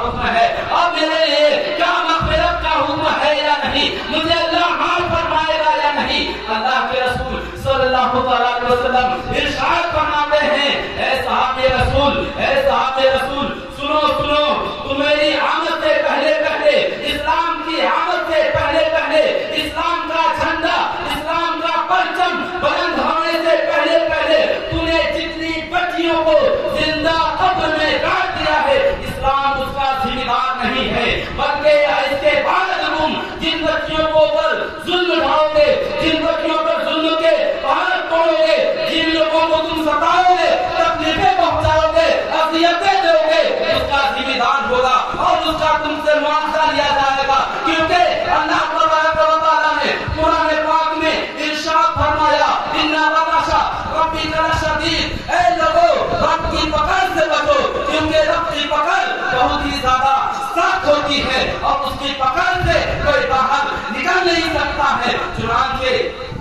हुक्म है और मेरे लिए क्या मग़फ़िरत का हुक्म है या नहीं, मुझे अल्लाह माफ़ फरमाएगा या नहीं। अल्लाह के रसूल सल्लल्लाहु अलैहि वसल्लम इरशाद फरमाते हैं, ऐ सहाबे रसूल, सुनो सुनो, तुम मेरी आमद से पहले पहले, इस्लाम की आमद से पहले पहले, इस्लाम का झंडा, इस्लाम का परचम बुलंद होने से पहले पहले तूने जितनी बच्चियों को जिंदा कब्र में गाड़ दिया है, इस्लाम उसका जिम्मेदार नहीं है, बल्कि इसके बाद तुम जिन बच्चियों को ऊपर जुल्म ढाओगे, जिन बच्चियों पर जुल्म के पहाड़ तोड़ोगे, जिन लोगों को तुम सताओगे, तकलीफें पहुंचाओगे, अज़ियतें दोगे, उसका जिम्मेदार होगा और उसका तुमसे मुआवजा लिया जाएगा। क्योंकि अल्लाह तबारक व तआला ने कुरान पाक में इरशाद फरमाया, इन्ना बतशा रब्बिका लशदीद, ऐ लोगों रब की पकड़ से बचो, क्योंकि रब की पकड़ बहुत ही ज्यादा सख्त होती है और उसकी पकड़ से कोई बाहर निकल नहीं सकता है। चुनांचे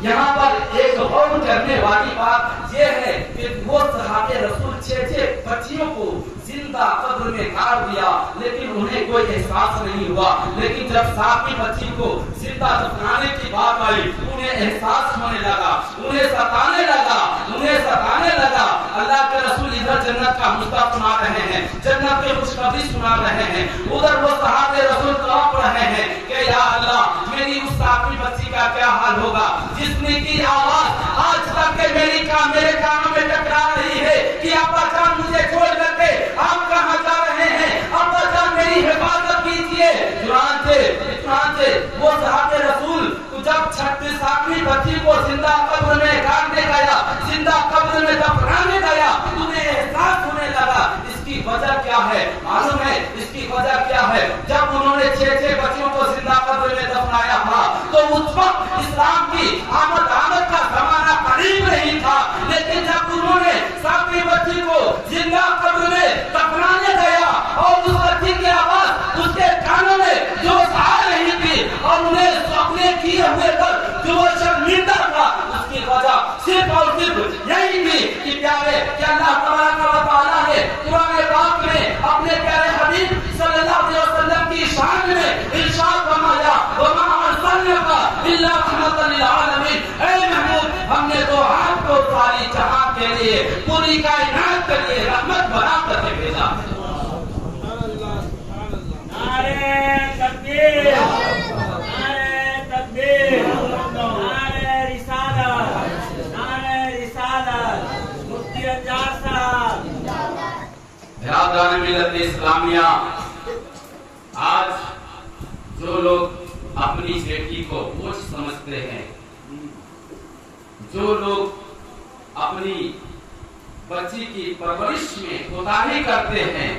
यहाँ पर एक गौर करने वाली बात यह है कि वो सहाबे रसूल 6 बच्चियों को जिंदा कब्र में गाड़ दिया, लेकिन उन्हें कोई एहसास नहीं हुआ। लेकिन जब 7वीं बच्ची को जिंदा दफनाने की बात आई, उन्हें एहसास होने लगा, उन्हें सताने लगा। अल्लाह के रसूल इधर जन्नत का मुस्ताफ सुना रहे हैं, जन्नत के खुशखबरी सुना रहे हैं, उधर वो सहाबे रसूल तड़प रहे हैं कि या अल्लाह, मेरी उस 7वीं बच्ची का क्या हाल होगा जिसने की आवाज आज तक के मेरे कानों में टकरा रही है कि अब्बा जान मुझे छोड़ करके आप कहाँ जा रहे हैं, अब्बा जान मेरी हिफाजत कीजिए। चुनांचे वो सहाबे रसूल जब 7वीं बच्ची को जिंदा कब्र में गाड़ने गया, जिंदा कब्र में दफनाने गया, तुम्हें एहसास होने लगा। इसकी वजह क्या है मालूम है? इसकी वजह क्या है? जब उन्होंने 6 बच्चियों को जिंदा कब्र में दफनाया था तो उस वक्त इस्लाम की आमद का जमाना करीब नहीं था, लेकिन जब उन्होंने 7वीं बच्ची को जिंदा कब्र में दफनाने गया और उस बच्ची की आवाज उसके कानों में जो आ रही थी और उन्हें अपने किए हुए पर जो शर्मिंदा था, उसकी वजह सिर्फ और सिर्फ यही थी कि प्यारे कि अल्लाह तबारक व तआला ने कुरान पाक में अपने प्यारे हबीब सल्लल्लाहु अलैहि वसल्लम की शान में इरशाद फरमाया, वमा अरसलनाका इल्ला रहमतन लिल आलमीन, ऐ महबूब, हमने तो आपको सारी जहां के लिए, पूरी कायनात के लिए रहमत बना करके भेजा। नारे तकबीर, नारे रिसालत, मुफ्ती अंजार साहब। मिल्लत इस्लामिया, आज जो लोग अपनी बेटी को बोझ समझते हैं, जो लोग अपनी बच्ची की परवरिश में कोताही करते हैं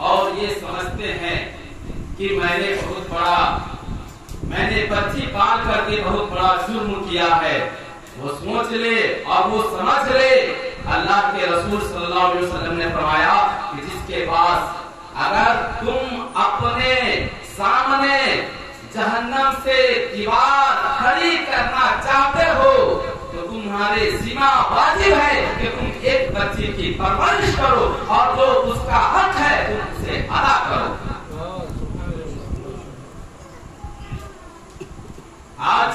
और ये समझते हैं कि मैंने बच्ची पाल करके बहुत बड़ा जुर्म किया है, वो सोच ले और वो समझ ले। अल्लाह के रसूल सल्लल्लाहु अलैहि वसल्लम ने फरमाया कि जिसके पास अगर तुम अपने सामने जहन्नम से दीवार खड़ी करना चाहते हो तो तुम्हारे जिम्मा वाजिब है कि तुम एक बच्ची की परवरिश करो और जो उसका हक है तुम उसे अदा करो। आज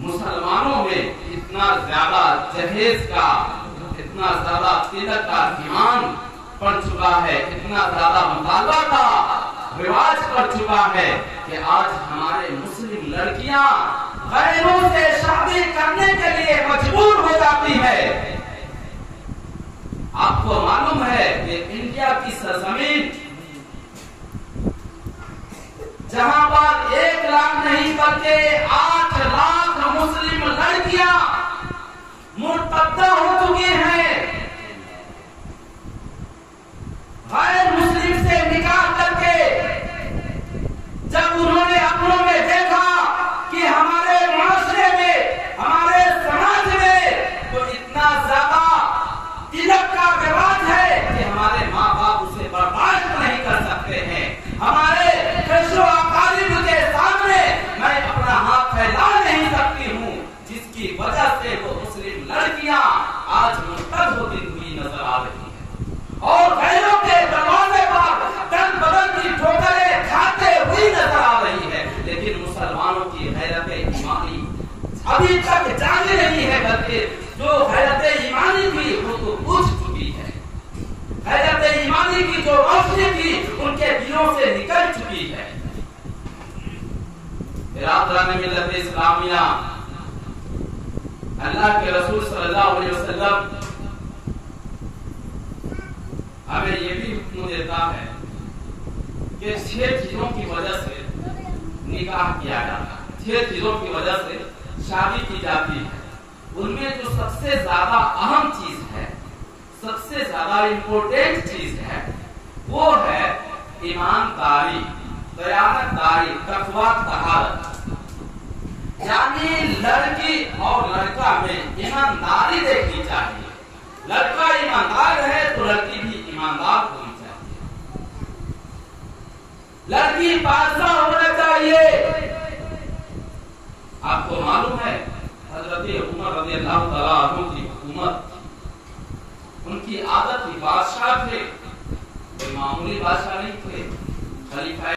मुसलमानों में इतना ज्यादा जहेज का, इतना ज्यादा तिलक का ध्यान पड़ चुका है, इतना ज्यादा मुतालबा का रिवाज पड़ चुका है कि आज हमारे मुस्लिम लड़कियां गैरों से शादी करने के लिए मजबूर हो जाती है। आपको मालूम है कि इंडिया की सरजमीन जहां पर 1 लाख नहीं बल्कि 8 लाख मुस्लिम लड़कियां मुर्तद्दा हो चुकी हैं, गैर मुस्लिम से निकाह करके जब उन्होंने अपनों में देखा कि हमारे माशरे में, हमारे समाज में तो इतना ज्यादा तिलक का रिवाज है कि हमारे माँ बाप उसे बर्दाश्त नहीं कर सकते हैं। हमारे खैशो अकारिब के सामने मैं अपना हाथ फैला नहीं सकती हूँ, जिसकी वजह से वो मुस्लिम लड़कियां आज बिरादरान मिल्लत इस्लामिया, अल्लाह के रसूल सल्लल्लाहु अलैहि वसल्लम हमें ये भी हुक्म देता है कि 6 चीजों की वजह से निकाह किया जाता है, 6 चीजों की वजह से शादी की जाती है। उनमें जो सबसे ज्यादा अहम चीज है, सबसे ज्यादा इम्पोर्टेंट चीज है, वो है ईमानदारी, दयानतदारी, तकवा, तहारत। यानी लड़की और लड़का में ईमानदारी देखनी चाहिए। लड़का ईमानदार है तो लड़की भी ईमानदार होनी चाहिए। लड़की पासा होना चाहिए। आपको मालूम है हजरत उमर रज़ियल्लाहु तआला अन्हु की हुकूमत, उनकी आदत थी, बादशाह थे, कोई मामूली बादशाह नहीं थे, खलीफा